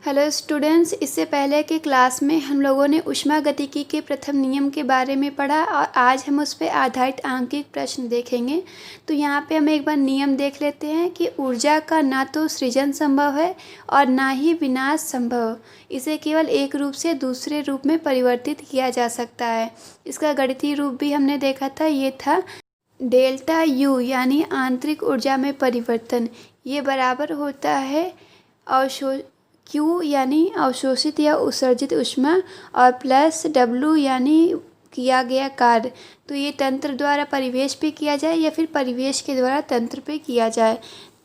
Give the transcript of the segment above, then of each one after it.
Hello students, इससे पहले के क्लास में हम लोगों ने ऊष्मागतिकी के प्रथम नियम के बारे में पढ़ा और आज हम उस पर आधारित आंकिक प्रश्न देखेंगे। तो यहाँ पे हम एक बार नियम देख लेते हैं कि ऊर्जा का ना तो सृजन संभव है और ना ही विनाश संभव। इसे केवल एक रूप से दूसरे रूप में परिवर्तित किया जा सकता है। इसका गणितीय रूप भी हमने देखा था, ये था डेल्टा यू यानी आंतरिक ऊर्जा में परिवर्तन। ये बराबर होता है क्यू यानी अवशोषित या उत्सर्जित ऊष्मा और प्लस डब्ल्यू यानी किया गया कार्य। तो ये तंत्र द्वारा परिवेश पे किया जाए या फिर परिवेश के द्वारा तंत्र पे किया जाए।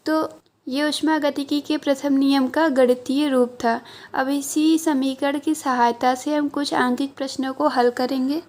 तो ये ऊष्मागतिकी के प्रथम नियम का गणितीय रूप था। अब इसी समीकरण की सहायता से हम कुछ आंकिक प्रश्नों को हल करेंगे।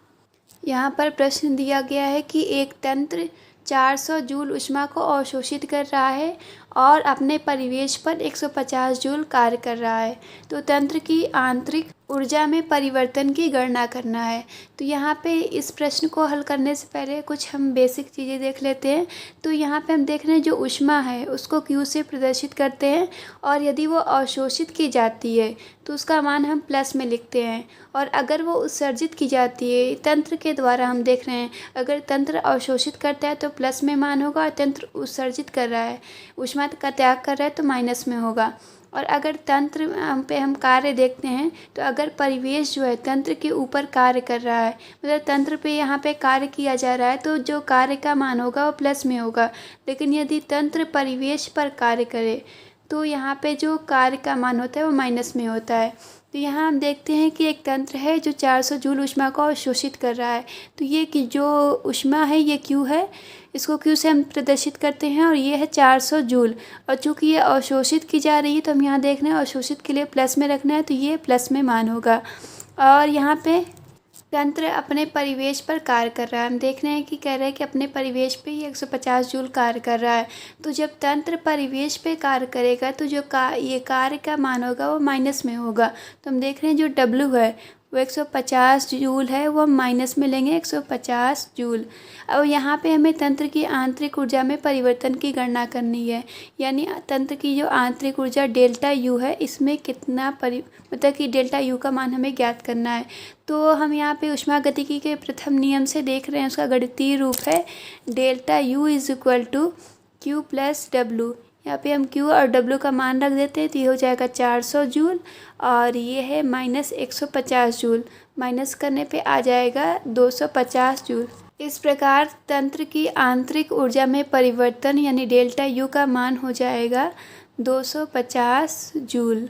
यहाँ पर प्रश्न दिया गया है कि एक तंत्र 400 जूल ऊष्मा को अवशोषित कर रहा है और अपने परिवेश पर 150 जूल कार्य कर रहा है। तो तंत्र की आंतरिक ऊर्जा में परिवर्तन की गणना करना है। तो यहाँ पे इस प्रश्न को हल करने से पहले कुछ हम बेसिक चीज़ें देख लेते हैं। तो यहाँ पे हम देख रहे हैं जो ऊष्मा है उसको Q से प्रदर्शित करते हैं और यदि वो अवशोषित की जाती है तो उसका मान हम प्लस में लिखते हैं, और अगर वो उत्सर्जित की जाती है तंत्र के द्वारा हम देख रहे हैं, अगर तंत्र अवशोषित करता है तो प्लस में मान होगा और तंत्र उत्सर्जित कर रहा है, ऊष्मा का त्याग कर रहा है तो माइनस में होगा। और अगर तंत्र पे हम कार्य देखते हैं तो अगर परिवेश जो है तंत्र के ऊपर कार्य कर रहा है, मतलब तंत्र पे यहाँ पे कार्य किया जा रहा है, तो जो कार्य का मान होगा वो प्लस में होगा। लेकिन यदि तंत्र परिवेश पर कार्य करे तो यहाँ पे जो कार्य का मान होता है वो माइनस में होता है। तो यहाँ हम देखते हैं कि एक तंत्र है जो 400 जूल ऊष्मा को अवशोषित कर रहा है। तो ये कि जो ऊष्मा है ये Q है, इसको Q से हम प्रदर्शित करते हैं और ये है 400 जूल। और चूँकि ये अवशोषित की जा रही है तो हम यहाँ देख रहे हैं अवशोषित के लिए प्लस में रखना है, तो ये प्लस में मान होगा। और यहाँ पे तंत्र अपने परिवेश पर कार्य कर रहा है। हम देख रहे हैं कि कह रहे हैं कि अपने परिवेश पे ही 150 जूल कार्य कर रहा है। तो जब तंत्र परिवेश पे कार्य करेगा तो जो ये कार्य का मान होगा वो माइनस में होगा। तो हम देख रहे हैं जो W है वो 150 जूल है, वो हम माइनस में लेंगे 150 जूल। अब यहाँ पे हमें तंत्र की आंतरिक ऊर्जा में परिवर्तन की गणना करनी है, यानी तंत्र की जो आंतरिक ऊर्जा डेल्टा यू है इसमें कितना मतलब कि डेल्टा यू का मान हमें ज्ञात करना है। तो हम यहाँ पे ऊष्मागतिकी के प्रथम नियम से देख रहे हैं, उसका गणितीय रूप है delta U is equal to Q plus W. यहाँ पे हम Q और W का मान रख देते हैं तो ये हो जाएगा 400 जूल और ये है माइनस 150 जूल। माइनस करने पे आ जाएगा 250 जूल। इस प्रकार तंत्र की आंतरिक ऊर्जा में परिवर्तन यानी डेल्टा U का मान हो जाएगा 250 जूल।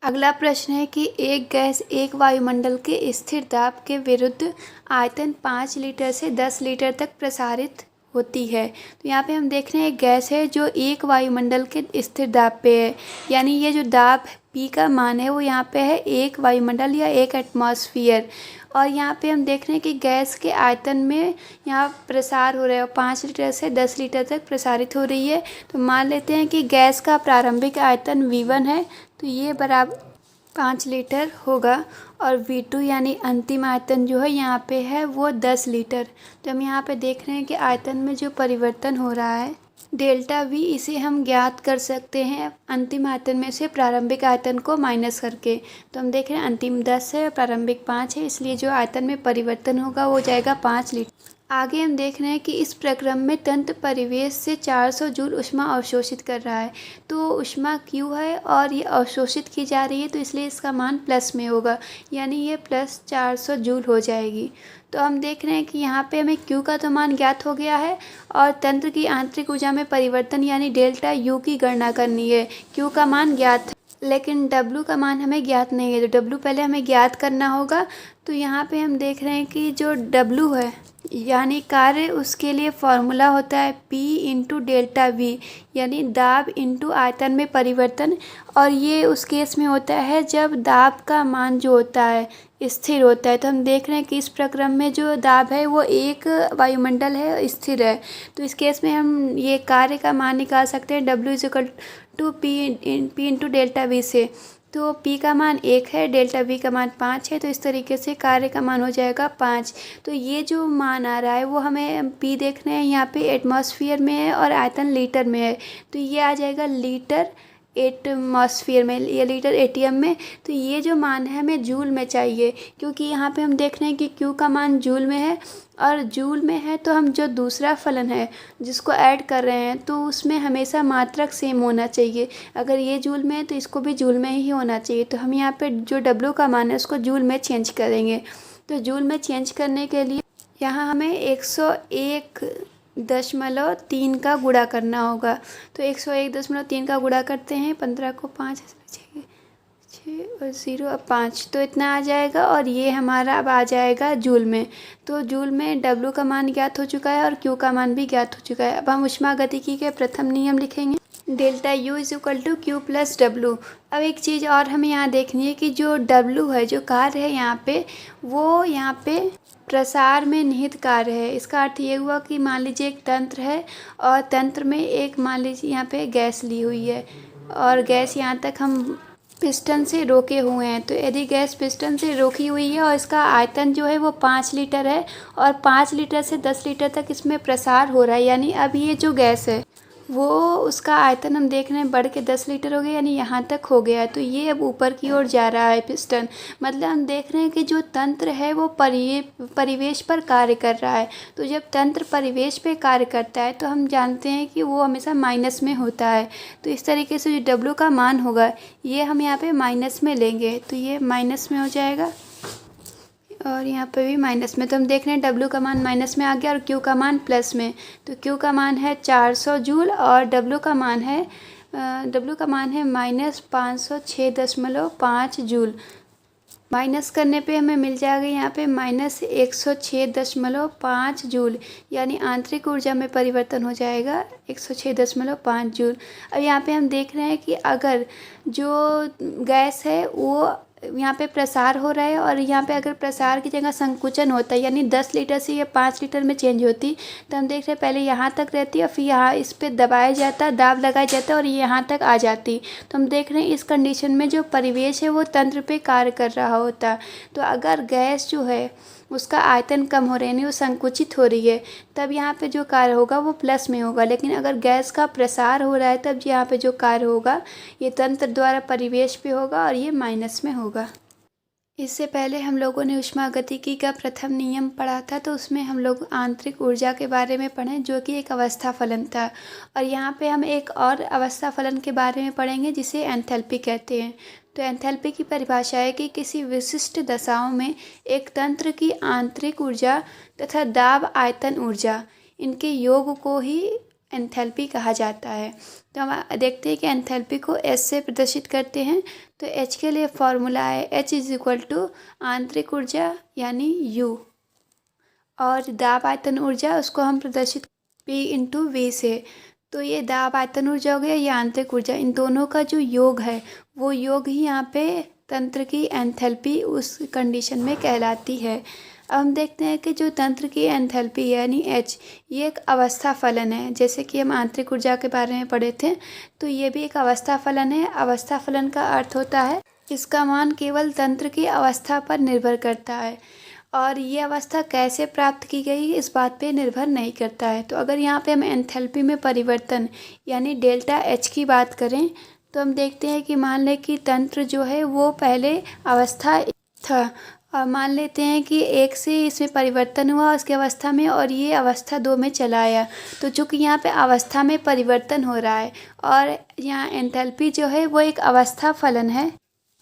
अगला प्रश्न है कि एक गैस एक वायुमंडल के स्थिर दाब के विरुद्ध आयतन 5 लीटर से 10 लीटर तक प्रसारित होती है। तो यहाँ पे हम देख रहे हैं एक गैस है जो एक वायुमंडल के स्थिर दाब पे है, यानी ये जो दाब P का मान है वो यहाँ पे है एक वायुमंडल या एक एटमॉस्फेयर। और यहाँ पे हम देख रहे हैं कि गैस के आयतन में यहाँ प्रसार हो रहा है, 5 लीटर से 10 लीटर तक प्रसारित हो रही है। तो मान लेते हैं कि गैस का प्रारंभिक आयतन V1 है, तो ये बराबर 5 लीटर होगा, और V2 यानी अंतिम आयतन जो है यहाँ पे है वो 10 लीटर। तो हम यहाँ पे देख रहे हैं कि आयतन में जो परिवर्तन हो रहा है डेल्टा V, इसे हम ज्ञात कर सकते हैं अंतिम आयतन में से प्रारंभिक आयतन को माइनस करके। तो हम देख रहे हैं अंतिम 10 है, प्रारंभिक 5 है, इसलिए जो आयतन में परिवर्तन होगा वो जाएगा 5 लीटर। आगे हम देख रहे हैं कि इस प्रक्रम में तंत्र परिवेश से 400 जूल ऊष्मा अवशोषित कर रहा है। तो ऊष्मा Q है और ये अवशोषित की जा रही है तो इसलिए इसका मान प्लस में होगा, यानी ये प्लस 400 जूल हो जाएगी। तो हम देख रहे हैं कि यहाँ पे हमें Q का तो मान ज्ञात हो गया है और तंत्र की आंतरिक ऊर्जा में परिवर्तन यानी डेल्टा U की गणना करनी है। Q का मान ज्ञात है लेकिन W का मान हमें ज्ञात नहीं है, तो W पहले हमें ज्ञात करना होगा। तो यहाँ पे हम देख रहे हैं कि जो W है यानी कार्य, उसके लिए फॉर्मूला होता है P इंटू डेल्टा V, यानी दाब इंटू आयतन में परिवर्तन। और ये उस केस में होता है जब दाब का मान जो होता है स्थिर होता है। तो हम देख रहे हैं कि इस प्रक्रम में जो दाब है वो एक वायुमंडल है, स्थिर है। तो इस केस में हम ये कार्य का मान निकाल सकते हैं W is equal to P into delta V से। तो P का मान 1 है, डेल्टा V का मान 5 है, तो इस तरीके से कार्य का मान हो जाएगा 5। तो ये जो मान आ रहा है वो हमें P देख रहे हैं यहाँ पे एटमॉस्फेयर में है और आयतन लीटर में है, तो ये आ जाएगा लीटर एटमॉस्फेयर में या लीटर एटीएम में। तो ये जो मान है हमें जूल में चाहिए, क्योंकि यहाँ पे हम देख रहे हैं कि क्यू का मान जूल में है, और जूल में है तो हम जो दूसरा फलन है जिसको ऐड कर रहे हैं तो उसमें हमेशा मात्रक सेम होना चाहिए। अगर ये जूल में है तो इसको भी जूल में ही होना चाहिए। तो हम यहाँ पे जो डब्ल्यू का मान है उसको जूल में चेंज करेंगे। तो जूल में चेंज करने के लिए यहाँ हमें 101.3 का गुणा करना होगा। तो 101.3 का गुणा करते हैं, 15 को 5 6 और 0 अब 5, तो इतना आ जाएगा। और ये हमारा अब आ जाएगा जूल में। तो जूल में W का मान ज्ञात हो चुका है और Q का मान भी ज्ञात हो चुका है। अब हम ऊष्मागतिकी के प्रथम नियम लिखेंगे, delta U is equal to Q plus W। अब एक चीज़ और हमें यहाँ देखनी है कि जो W है, जो कार्य है यहाँ पे, वो यहाँ पे प्रसार में निहित कार्य है। इसका अर्थ ये हुआ कि मान लीजिए एक तंत्र है और तंत्र में एक मान लीजिए यहाँ पे गैस ली हुई है और गैस यहाँ तक हम पिस्टन से रोके हुए हैं। तो यदि गैस पिस्टन से रोकी हुई है और इसका आयतन जो है वो 5 लीटर है और 5 लीटर से 10 लीटर तक इसमें प्रसार हो रहा है, यानी अब ये जो गैस है वो उसका आयतन हम देख रहे हैं बढ़ के 10 लीटर हो गया, यानी यहाँ तक हो गया है। तो ये अब ऊपर की ओर जा रहा है पिस्टन। मतलब हम देख रहे हैं कि जो तंत्र है वो परिवेश पर कार्य कर रहा है। तो जब तंत्र परिवेश पे कार्य करता है तो हम जानते हैं कि वो हमेशा माइनस में होता है। तो इस तरीके से जो डब्ल्यू का मान होगा ये हम यहाँ पे माइनस में लेंगे, तो ये माइनस में हो जाएगा और यहाँ पे भी माइनस में। तो हम देख रहे हैं W का मान माइनस में आ गया और Q का मान प्लस में। तो Q का मान है 400 जूल और W का मान है -506.5 जूल। माइनस करने पे हमें मिल जाएगा यहाँ पे -106.5 जूल, यानी आंतरिक ऊर्जा में परिवर्तन हो जाएगा 106.5 जूल। अब यहाँ पे हम देख रहे हैं कि अगर जो गैस है वो यहाँ पे प्रसार हो रहा है और यहाँ पे अगर प्रसार की जगह संकुचन होता है, यानी 10 लीटर से ये 5 लीटर में चेंज होती, तो हम देख रहे हैं पहले यहाँ तक रहती और फिर यहाँ इस पर दबाया जाता, दाब लगाया जाता और ये यहाँ तक आ जाती। तो हम देख रहे हैं इस कंडीशन में जो परिवेश है वो तंत्र पे कार्य कर रहा होता। तो अगर गैस जो है उसका आयतन कम हो रहा है, यानी वो संकुचित हो रही है, तब यहाँ पे जो कार्य होगा वो प्लस में होगा। लेकिन अगर गैस का प्रसार हो रहा है तब यहाँ पे जो कार्य होगा ये तंत्र द्वारा परिवेश पे होगा और ये माइनस में होगा। इससे पहले हम लोगों ने ऊष्मागतिकी का प्रथम नियम पढ़ा था, तो उसमें हम लोग आंतरिक ऊर्जा के बारे में पढ़े जो कि एक अवस्था फलन था। और यहाँ पे हम एक और अवस्था फलन के बारे में पढ़ेंगे जिसे एंथैल्पी कहते हैं। तो एंथैल्पी की परिभाषा है कि किसी विशिष्ट दशाओं में एक तंत्र की आंतरिक ऊर्जा तथा दाब आयतन ऊर्जा, इनके योग को ही एंथैल्पी कहा जाता है। तो हम देखते हैं कि एंथैल्पी को एच से प्रदर्शित करते हैं। तो एच के लिए फॉर्मूला है एच इज इक्वल टू आंतरिक ऊर्जा यानी यू, और दाब आयतन ऊर्जा उसको हम प्रदर्शित पी इंटू वी से। तो ये दाब आयतन ऊर्जा हो गया, ये आंतरिक ऊर्जा, इन दोनों का जो योग है वो योग ही यहाँ पे तंत्र की एंथैल्पी उस कंडीशन में कहलाती है। अब हम देखते हैं कि जो तंत्र की एंथैल्पी यानी एच, ये एक अवस्था फलन है। जैसे कि हम आंतरिक ऊर्जा के बारे में पढ़े थे, तो ये भी एक अवस्था फलन है। अवस्था फलन का अर्थ होता है इसका मान केवल तंत्र की अवस्था पर निर्भर करता है और ये अवस्था कैसे प्राप्त की गई इस बात पे निर्भर नहीं करता है। तो अगर यहाँ पे हम एंथैल्पी में परिवर्तन यानी डेल्टा एच की बात करें तो हम देखते हैं कि मान लें कि तंत्र जो है वो पहले अवस्था था और मान लेते हैं कि 1 से इसमें परिवर्तन हुआ उसके अवस्था में और ये अवस्था 2 में चला आया। तो चूँकि यहाँ पे अवस्था में परिवर्तन हो रहा है और यहाँ एंथैल्पी जो है वो एक अवस्था फलन है,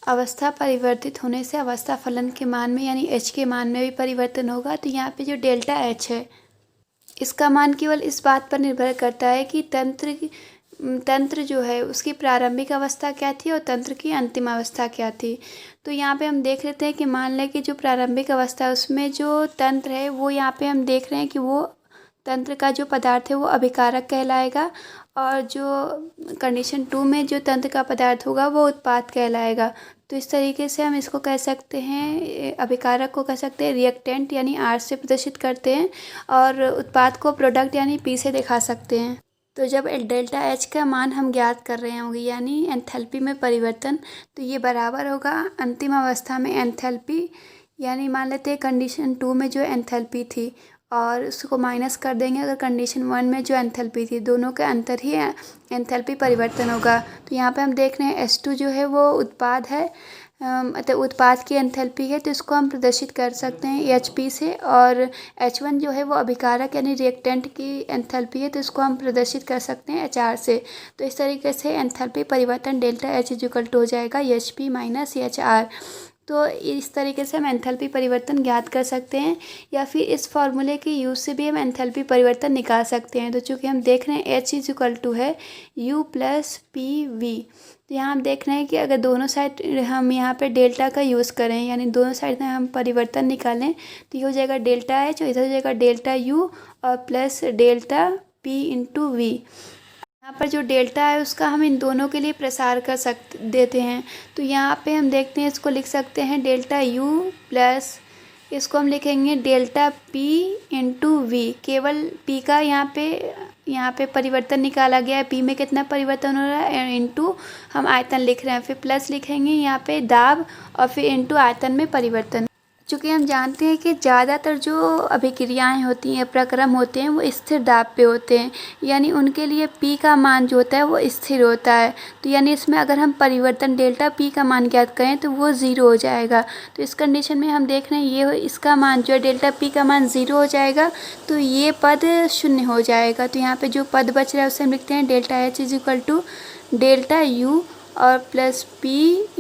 अवस्था परिवर्तित होने से अवस्था फलन के मान में यानी एच के मान में भी परिवर्तन होगा। तो यहाँ पे जो डेल्टा एच है इसका मान केवल इस बात पर निर्भर करता है कि तंत्र जो है उसकी प्रारंभिक अवस्था क्या थी और तंत्र की अंतिम अवस्था क्या थी। तो यहाँ पे हम देख लेते हैं कि मान लें कि जो प्रारंभिक अवस्था है उसमें जो तंत्र है वो यहाँ पे हम देख रहे हैं कि वो तंत्र का जो पदार्थ है वो अभिकारक कहलाएगा और जो कंडीशन 2 में जो तंत्र का पदार्थ होगा वो उत्पाद कहलाएगा। तो इस तरीके से हम इसको कह सकते हैं, अभिकारक को कह सकते हैं रिएक्टेंट यानी आर से प्रदर्शित करते हैं और उत्पाद को प्रोडक्ट यानी पी से दिखा सकते हैं। तो जब डेल्टा एच का मान हम ज्ञात कर रहे होंगे यानी एंथैल्पी में परिवर्तन, तो ये बराबर होगा अंतिम अवस्था में एंथैल्पी, यानी मान लेते हैं कंडीशन 2 में जो एंथैल्पी थी और उसको माइनस कर देंगे अगर कंडीशन 1 में जो एंथैल्पी थी, दोनों के अंतर ही एंथैल्पी परिवर्तन होगा। तो यहाँ पे हम देख रहे हैं H2 जो है वो उत्पाद है, मतलब उत्पाद की एंथैल्पी है, तो इसको हम प्रदर्शित कर सकते हैं HP से। और H1 जो है वो अभिकारक यानी रिएक्टेंट की एंथैल्पी है, तो इसको हम प्रदर्शित कर सकते हैं HR से। तो इस तरीके से एंथैल्पी परिवर्तन डेल्टा H = हो जाएगा HP - HR। तो इस तरीके से हम एंथैल्पी परिवर्तन ज्ञात कर सकते हैं, या फिर इस फॉर्मूले के यूज़ से भी हम एंथैल्पी परिवर्तन निकाल सकते हैं। तो चूँकि हम देख रहे हैं H = है U + PV, तो यहाँ हम देख रहे हैं कि अगर दोनों साइड हम यहाँ पे डेल्टा का यूज़ करें, यानी दोनों साइड में हम परिवर्तन निकालें, तो ये हो जाएगा डेल्टा H और इधर हो जाएगा डेल्टा U और प्लस डेल्टा P × V। यहाँ पर जो डेल्टा है उसका हम इन दोनों के लिए प्रसार कर देते हैं। तो यहाँ पे हम देखते हैं, इसको लिख सकते हैं डेल्टा U प्लस, इसको हम लिखेंगे डेल्टा P × V। केवल P का यहाँ पे परिवर्तन निकाला गया है। P में कितना परिवर्तन हो रहा है, इंटू हम आयतन लिख रहे हैं, फिर प्लस लिखेंगे यहाँ पे दाब और फिर इंटू आयतन में परिवर्तन। चूँकि हम जानते हैं कि ज़्यादातर जो अभिक्रियाएं होती हैं, प्रक्रम होते हैं, वो स्थिर दाब पे होते हैं, यानी उनके लिए P का मान जो होता है वो स्थिर होता है। तो यानी इसमें अगर हम परिवर्तन डेल्टा P का मान ज्ञात करें तो वो 0 हो जाएगा। तो इस कंडीशन में हम देख रहे हैं ये इसका मान जो है डेल्टा P का मान 0 हो जाएगा, तो ये पद 0 हो जाएगा। तो यहाँ पर जो पद बच रहा है उसे हम लिखते हैं डेल्टा H = डेल्टा U और प्लस P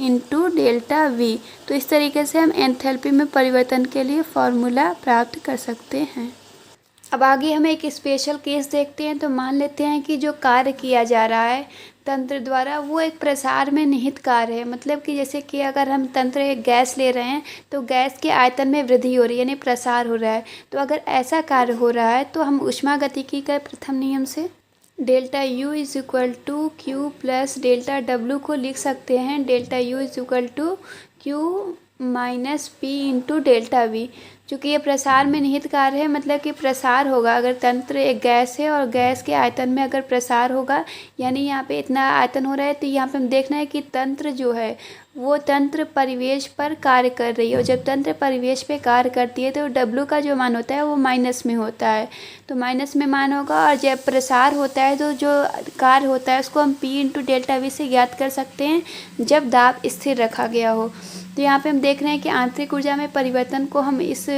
× डेल्टा V। तो इस तरीके से हम एंथैल्पी में परिवर्तन के लिए फॉर्मूला प्राप्त कर सकते हैं। अब आगे हम एक स्पेशल केस देखते हैं। तो मान लेते हैं कि जो कार्य किया जा रहा है तंत्र द्वारा वो एक प्रसार में निहित कार्य है। मतलब कि जैसे कि अगर हम तंत्र एक गैस ले रहे हैं तो गैस के आयतन में वृद्धि हो रही है, यानी प्रसार हो रहा है। तो अगर ऐसा कार्य हो रहा है तो हम ऊष्मागतिकी के प्रथम नियम से delta U = Q + delta W को लिख सकते हैं delta U = Q - P × delta V। चूँकि ये प्रसार में निहित कार्य है, मतलब कि प्रसार होगा अगर तंत्र एक गैस है और गैस के आयतन में अगर प्रसार होगा, यानी यहाँ पे इतना आयतन हो रहा है, तो यहाँ पे हम देखना है कि तंत्र जो है वो तंत्र परिवेश पर कार्य कर रही है। और जब तंत्र परिवेश पे कार्य करती है तो W का जो मान होता है वो माइनस में होता है, तो माइनस में मान होगा। और जब प्रसार होता है तो जो कार्य होता है उसको हम P × डेल्टा V से ज्ञात कर सकते हैं जब दाब स्थिर रखा गया हो। तो यहाँ पे हम देख रहे हैं कि आंतरिक ऊर्जा में परिवर्तन को हम इस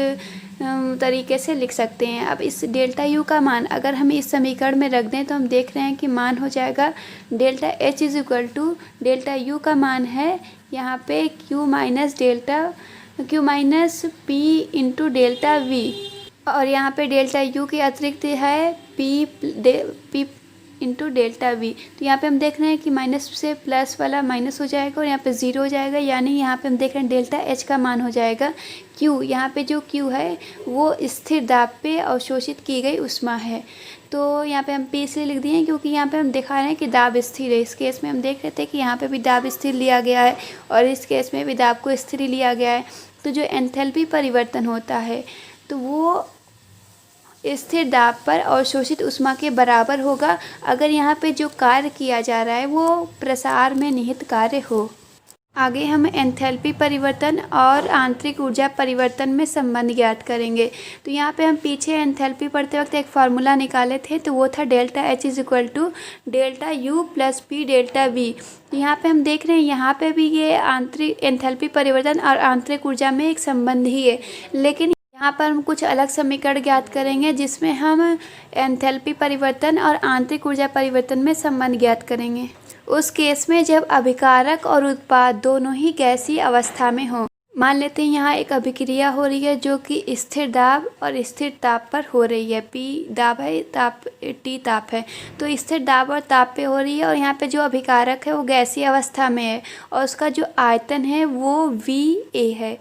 तरीके से लिख सकते हैं। अब इस डेल्टा U का मान अगर हम इस समीकरण में रख दें तो हम देख रहे हैं कि मान हो जाएगा डेल्टा H = डेल्टा U का मान है यहाँ पे Q - P × डेल्टा V, और यहाँ पे डेल्टा U के अतिरिक्त है P × डेल्टा V। तो यहाँ पे हम देख रहे हैं कि माइनस से प्लस वाला माइनस हो जाएगा और यहाँ पे 0 हो जाएगा, यानी यहाँ पे हम देख रहे हैं डेल्टा H का मान हो जाएगा Q। यहाँ पे जो Q है वो स्थिर दाब पे अवशोषित की गई ऊष्मा है। तो यहाँ पे हम P इसलिए लिख दिए हैं क्योंकि यहाँ पे हम दिखा रहे हैं कि दाब स्थिर है। इस केस में हम देख रहे थे कि यहाँ पे भी दाब स्थिर लिया गया है और इस केस में भी दाब को स्थिर लिया गया है। तो जो एंथैल्पी परिवर्तन होता है तो वो स्थिर दाब पर अवशोषित ऊष्मा के बराबर होगा अगर यहाँ पे जो कार्य किया जा रहा है वो प्रसार में निहित कार्य हो। आगे हम एंथैल्पी परिवर्तन और आंतरिक ऊर्जा परिवर्तन में संबंध ज्ञात करेंगे। तो यहाँ पे हम पीछे एंथैल्पी पढ़ते वक्त एक फार्मूला निकाले थे, तो वो था delta H = delta U + P delta V। तो यहाँ पे हम देख रहे हैं यहाँ पे भी ये आंतरिक एंथैल्पी परिवर्तन और आंतरिक ऊर्जा में एक संबंध ही है, लेकिन यहाँ पर हम कुछ अलग समीकरण ज्ञात करेंगे जिसमें हम एंथैल्पी परिवर्तन और आंतरिक ऊर्जा परिवर्तन में संबंध ज्ञात करेंगे। उस केस में जब अभिकारक और उत्पाद दोनों ही गैसीय अवस्था में हो। मान लेते हैं यहाँ एक अभिक्रिया हो रही है जो कि स्थिर दाब और स्थिर ताप पर हो रही है। P दाब है, T ताप है, तो स्थिर दाब और ताप पे हो रही है। और यहाँ पे जो अभिकारक है वो गैसीय अवस्था में है और उसका जो आयतन है वो VA है।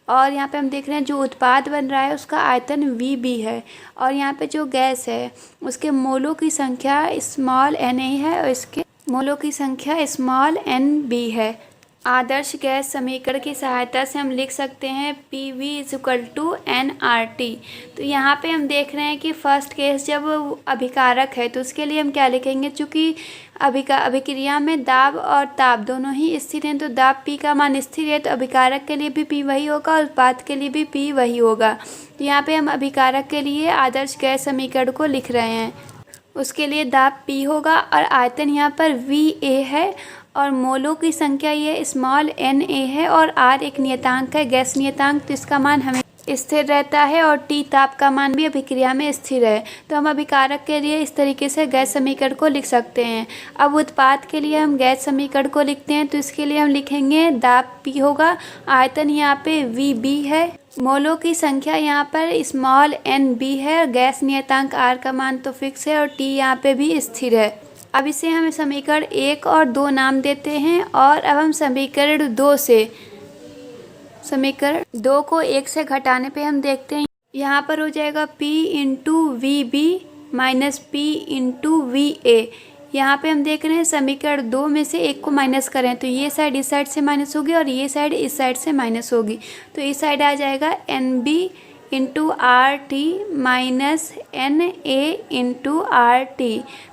और यहाँ पे हम देख रहे हैं जो उत्पाद बन रहा है उसका आयतन VB है। और यहाँ पे जो गैस है उसके मोलों की संख्या स्मॉल na है और इसके मोलों की संख्या स्मॉल nb है। आदर्श गैस समीकरण की सहायता से हम लिख सकते हैं P V is equal to N R T. तो यहाँ पे हम देख रहे हैं कि फर्स्ट केस जब अभिकारक है तो उसके लिए हम क्या लिखेंगे, चूँकि अभिक्रिया में दाब और ताप दोनों ही स्थिर हैं, तो दाब पी का मान स्थिर है, तो अभिकारक के लिए भी पी वही होगा और उत्पाद के लिए भी पी वही होगा। तो यहाँ पे हम अभिकारक के लिए आदर्श गैस समीकरण को लिख रहे हैं। उसके लिए दाब P होगा और आयतन यहाँ पर VA है और मोलों की संख्या ये स्मॉल NA है और R एक नियतांक है, गैस नियतांक, तो इसका मान हमें स्थिर रहता है और T ताप का मान भी अभिक्रिया में स्थिर है। तो हम अभिकारक के लिए इस तरीके से गैस समीकरण को लिख सकते हैं। अब उत्पाद के लिए हम गैस समीकरण को लिखते हैं, तो इसके लिए हम लिखेंगे दाब P होगा, आयतन यहाँ पे VB है, मोलों की संख्या यहाँ पर स्मॉल NB है, गैस नियतांक R का मान तो फिक्स है और T यहाँ पे भी स्थिर है। अब इसे हम समीकरण 1 और 2 नाम देते हैं और अब हम समीकरण 2 को 1 से घटाने पे हम देखते हैं, यहाँ पर हो जाएगा P into VB minus P into VA। यहाँ पे हम देख रहे हैं समीकरण 2 में से 1 को माइनस करें तो ये साइड इस साइड से माइनस होगी और ये साइड इस साइड से माइनस होगी, तो इस साइड आ जाएगा NB into RT minus NA into RT।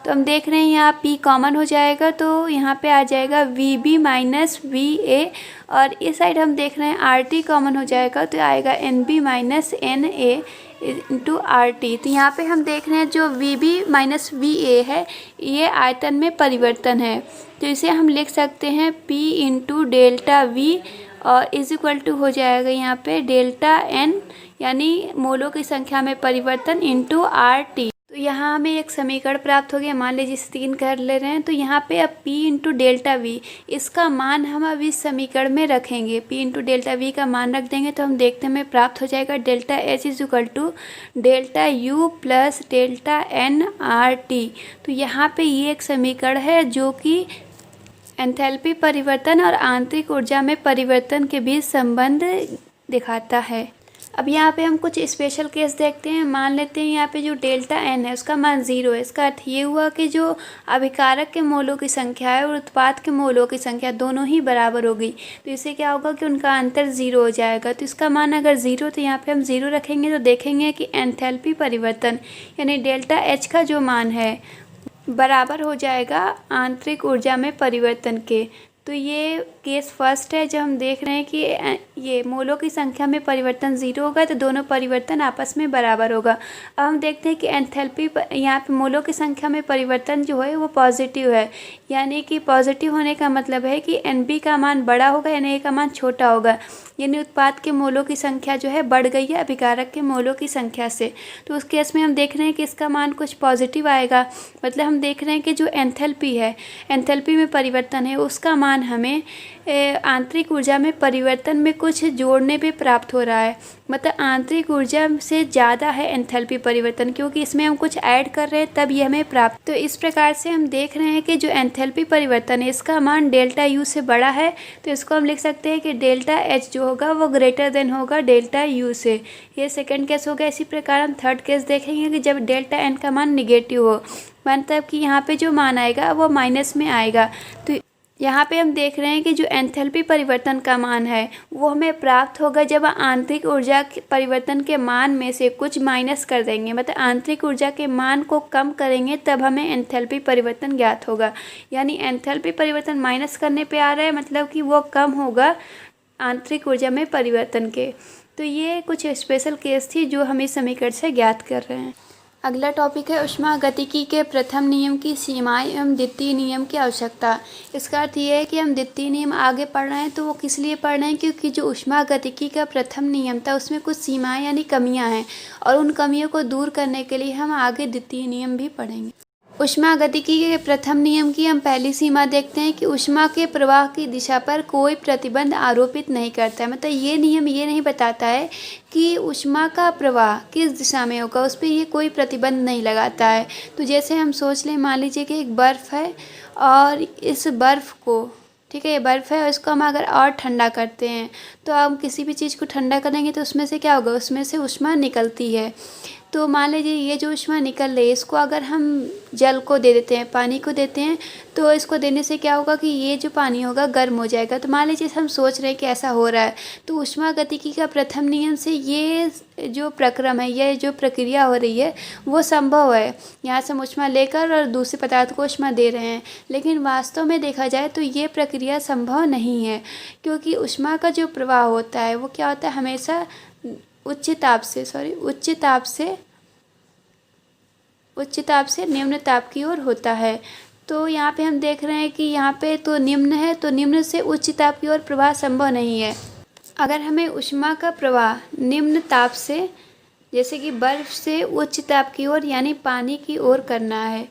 तो हम देख रहे हैं यहाँ P कॉमन हो जाएगा तो यहाँ पे आ जाएगा VB माइनस VA और इस साइड हम देख रहे हैं RT कॉमन हो जाएगा तो आएगा NB minus NA into RT। तो यहाँ पे हम देख रहे हैं जो VB माइनस VA है ये आयतन में परिवर्तन है, तो इसे हम लिख सकते हैं P इंटू डेल्टा V और इज इक्वल टू हो जाएगा यहाँ पे डेल्टा N यानी मोलों की संख्या में परिवर्तन इंटू RT। तो यहाँ हमें एक समीकरण प्राप्त हो गया, मान लीजिए इसे 3 कर ले रहे हैं, तो यहाँ पे अब P इंटू डेल्टा V इसका मान हम अब इस समीकरण में रखेंगे। P इंटू डेल्टा V का मान रख देंगे तो हम देखते हैं हमें प्राप्त हो जाएगा delta H is equal to delta U plus delta N RT। तो यहाँ पे ये एक समीकरण है जो कि एंथैल्पी परिवर्तन और आंतरिक ऊर्जा में परिवर्तन के बीच संबंध दिखाता है। अब यहाँ पे हम कुछ स्पेशल केस देखते हैं। मान लेते हैं यहाँ पे जो डेल्टा N है उसका मान 0 है। इसका अर्थ ये हुआ कि जो अभिकारक के मोलों की संख्या है और उत्पाद के मोलों की संख्या दोनों ही बराबर होगी, तो इससे क्या होगा कि उनका अंतर 0 हो जाएगा। तो इसका मान अगर 0 तो यहाँ पे हम 0 रखेंगे तो देखेंगे कि एंथैल्पी परिवर्तन यानी डेल्टा H का जो मान है बराबर हो जाएगा आंतरिक ऊर्जा में परिवर्तन के। तो ये केस फर्स्ट है जब हम देख रहे हैं कि ये मोलों की संख्या में परिवर्तन 0 होगा तो दोनों परिवर्तन आपस में बराबर होगा। अब हम देखते हैं कि एंथैल्पी यहाँ पे मोलों की संख्या में परिवर्तन जो है वो पॉजिटिव है, यानी कि पॉजिटिव होने का मतलब है कि NB का मान बड़ा होगा NA का मान छोटा होगा, यानी उत्पाद के मोलों की संख्या जो है बढ़ गई है अभिकारक के मोलों की संख्या से। तो उस केस में हम देख रहे हैं कि इसका मान कुछ पॉजिटिव आएगा, मतलब हम देख रहे हैं कि जो एंथैल्पी है, एंथैल्पी में परिवर्तन है, उसका मान हमें आंतरिक ऊर्जा में परिवर्तन में कुछ जोड़ने पे प्राप्त हो रहा है। मतलब आंतरिक ऊर्जा से ज़्यादा है एंथैल्पी परिवर्तन, क्योंकि इसमें हम कुछ ऐड कर रहे हैं तब ये हमें प्राप्त। तो इस प्रकार से हम देख रहे हैं कि जो एंथैल्पी परिवर्तन है इसका मान डेल्टा U से बड़ा है, तो इसको हम लिख सकते हैं कि डेल्टा H जो होगा वो ग्रेटर देन होगा डेल्टा U से। ये सेकंड केस हो गया। इसी प्रकार हम थर्ड केस देखेंगे कि जब डेल्टा N का मान निगेटिव हो, मतलब कि यहाँ पे जो मान आएगा वो माइनस में आएगा। तो यहाँ पे हम देख रहे हैं कि जो एंथैल्पी परिवर्तन का मान है वो हमें प्राप्त होगा जब आंतरिक ऊर्जा परिवर्तन के मान में से कुछ माइनस कर देंगे, मतलब आंतरिक ऊर्जा के मान को कम करेंगे तब हमें एंथैल्पी परिवर्तन ज्ञात होगा। यानी एंथैल्पी परिवर्तन माइनस करने पे आ रहा है, मतलब कि वो कम होगा आंतरिक ऊर्जा में परिवर्तन के। तो ये कुछ स्पेशल केस थी जो हम इस समीकरण से ज्ञात कर रहे हैं। अगला टॉपिक है ऊष्मागतिकी के प्रथम नियम की सीमाएं एवं द्वितीय नियम की आवश्यकता। इसका अर्थ ये है कि हम द्वितीय नियम आगे पढ़ रहे हैं तो वो किस लिए पढ़ रहे हैं, क्योंकि जो ऊष्मागतिकी का प्रथम नियम था उसमें कुछ सीमाएं यानी कमियां हैं और उन कमियों को दूर करने के लिए हम आगे द्वितीय नियम भी पढ़ेंगे। ऊष्मागतिकी के प्रथम नियम की हम पहली सीमा देखते हैं कि ऊष्मा के प्रवाह की दिशा पर कोई प्रतिबंध आरोपित नहीं करता है। मतलब ये नियम ये नहीं बताता है कि ऊष्मा का प्रवाह किस दिशा में होगा, उस पर ये कोई प्रतिबंध नहीं लगाता है। तो जैसे हम सोच लें, मान लीजिए कि एक बर्फ़ है और इस बर्फ़ को, ठीक है, ये बर्फ़ है और इसको हम अगर और ठंडा करते हैं तो हम किसी भी चीज़ को ठंडा करेंगे तो उसमें से क्या होगा, उसमें से ऊष्मा निकलती है। तो मान लीजिए ये जो ऊष्मा निकल रही है इसको अगर हम जल को दे देते हैं, पानी को देते हैं, तो इसको देने से क्या होगा कि ये जो पानी होगा गर्म हो जाएगा। तो मान लीजिए हम सोच रहे हैं कि ऐसा हो रहा है, तो ऊष्मागतिकी का प्रथम नियम से ये जो प्रक्रम है, ये जो प्रक्रिया हो रही है वो संभव है। यहाँ से हम ऊष्मा लेकर और दूसरे पदार्थ को ऊष्मा दे रहे हैं, लेकिन वास्तव में देखा जाए तो ये प्रक्रिया संभव नहीं है, क्योंकि ऊष्मा का जो प्रवाह होता है वो क्या होता है, हमेशा उच्च ताप से निम्न ताप की ओर होता है। तो यहाँ पे हम देख रहे हैं कि यहाँ पे तो निम्न है, तो निम्न से उच्च ताप की ओर प्रवाह संभव नहीं है। अगर हमें ऊष्मा का प्रवाह निम्न ताप से, जैसे कि बर्फ़ से, उच्च ताप की ओर यानी पानी की ओर करना है,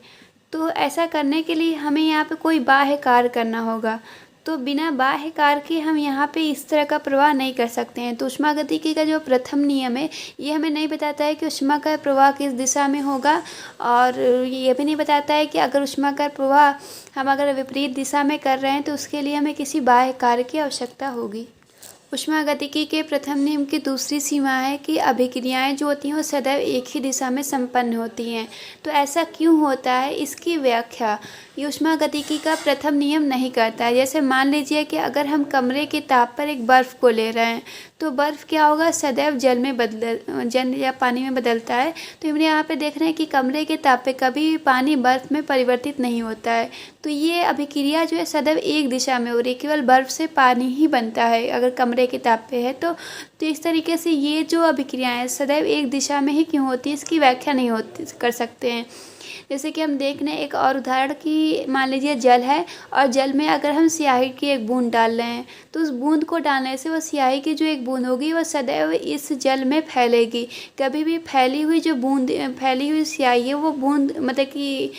तो ऐसा करने के लिए हमें यहाँ पे कोई बाह्य कार्य करना होगा। तो बिना बाह्य कार्य के हम यहाँ पे इस तरह का प्रवाह नहीं कर सकते हैं। तो ऊष्मागतिकी का जो प्रथम नियम है ये हमें नहीं बताता है कि ऊष्मा का प्रवाह किस दिशा में होगा, और ये भी नहीं बताता है कि अगर ऊष्मा का प्रवाह हम अगर विपरीत दिशा में कर रहे हैं तो उसके लिए हमें किसी बाह्य कार्य की आवश्यकता होगी। ऊष्मागतिकी के प्रथम नियम की दूसरी सीमा है कि अभिक्रियाएं जो होती हैं वो सदैव एक ही दिशा में संपन्न होती हैं। तो ऐसा क्यों होता है, इसकी व्याख्या ये ऊष्मागतिकी का प्रथम नियम नहीं करता है। जैसे मान लीजिए कि अगर हम कमरे के ताप पर एक बर्फ़ को ले रहे हैं, तो बर्फ़ क्या होगा, सदैव जल या पानी में बदलता है। तो हम यहाँ पे देख रहे हैं कि कमरे के ताप पे कभी भी पानी बर्फ़ में परिवर्तित नहीं होता है। तो ये अभिक्रिया जो है सदैव एक दिशा में हो रही है, केवल बर्फ़ से पानी ही बनता है अगर कमरे के ताप पे है। तो इस तरीके से ये जो अभिक्रियाएं सदैव एक दिशा में ही क्यों होती है, इसकी व्याख्या नहीं होती कर सकते हैं। जैसे कि हम देख रहे हैं एक और उदाहरण कि मान लीजिए जल है, और जल में अगर हम स्याही की एक बूंद डाल रहे हैं, तो उस बूंद को डालने से वो स्याही की जो एक बूंद होगी वो सदैव इस जल में फैलेगी। कभी भी फैली हुई स्याही है वो बूंद मतलब कि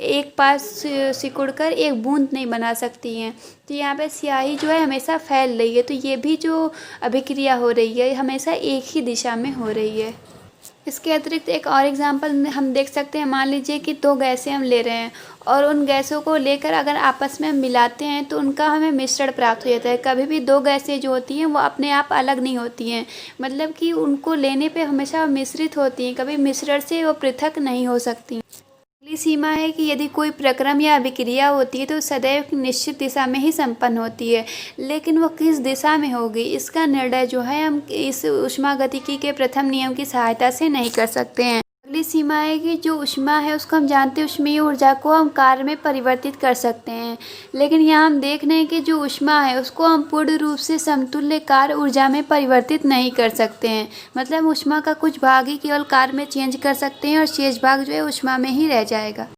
एक पास सिकुड़कर एक बूंद नहीं बना सकती हैं। तो यहाँ पे स्याही जो है हमेशा फैल रही है। तो ये भी जो अभिक्रिया हो रही है हमेशा एक ही दिशा में हो रही है। इसके अतिरिक्त एक और एग्जांपल हम देख सकते हैं। मान लीजिए कि दो गैसें हम ले रहे हैं, और उन गैसों को लेकर अगर आपस में हम मिलाते हैं तो उनका हमें मिश्रण प्राप्त हो जाता है। कभी भी दो गैसें जो होती हैं वो अपने आप अलग नहीं होती हैं, मतलब कि उनको लेने पे हमेशा मिश्रित होती हैं, कभी मिश्रण से वो पृथक नहीं हो सकती। अगली सीमा है कि यदि कोई प्रक्रम या अभिक्रिया होती है तो सदैव निश्चित दिशा में ही संपन्न होती है, लेकिन वो किस दिशा में होगी इसका निर्णय जो है हम इस ऊष्मागतिकी के प्रथम नियम की सहायता से नहीं कर सकते हैं। अगली सीमा है कि जो ऊष्मा है उसको हम जानते हैं ऊष्मीय ऊर्जा को हम कार्य में परिवर्तित कर सकते हैं, लेकिन यहाँ हम देख रहे हैं कि जो ऊष्मा है उसको हम पूर्ण रूप से समतुल्य कार्य ऊर्जा में परिवर्तित नहीं कर सकते हैं। मतलब ऊष्मा का कुछ भाग ही केवल कार्य में चेंज कर सकते हैं और शेष भाग जो है ऊष्मा में ही रह जाएगा।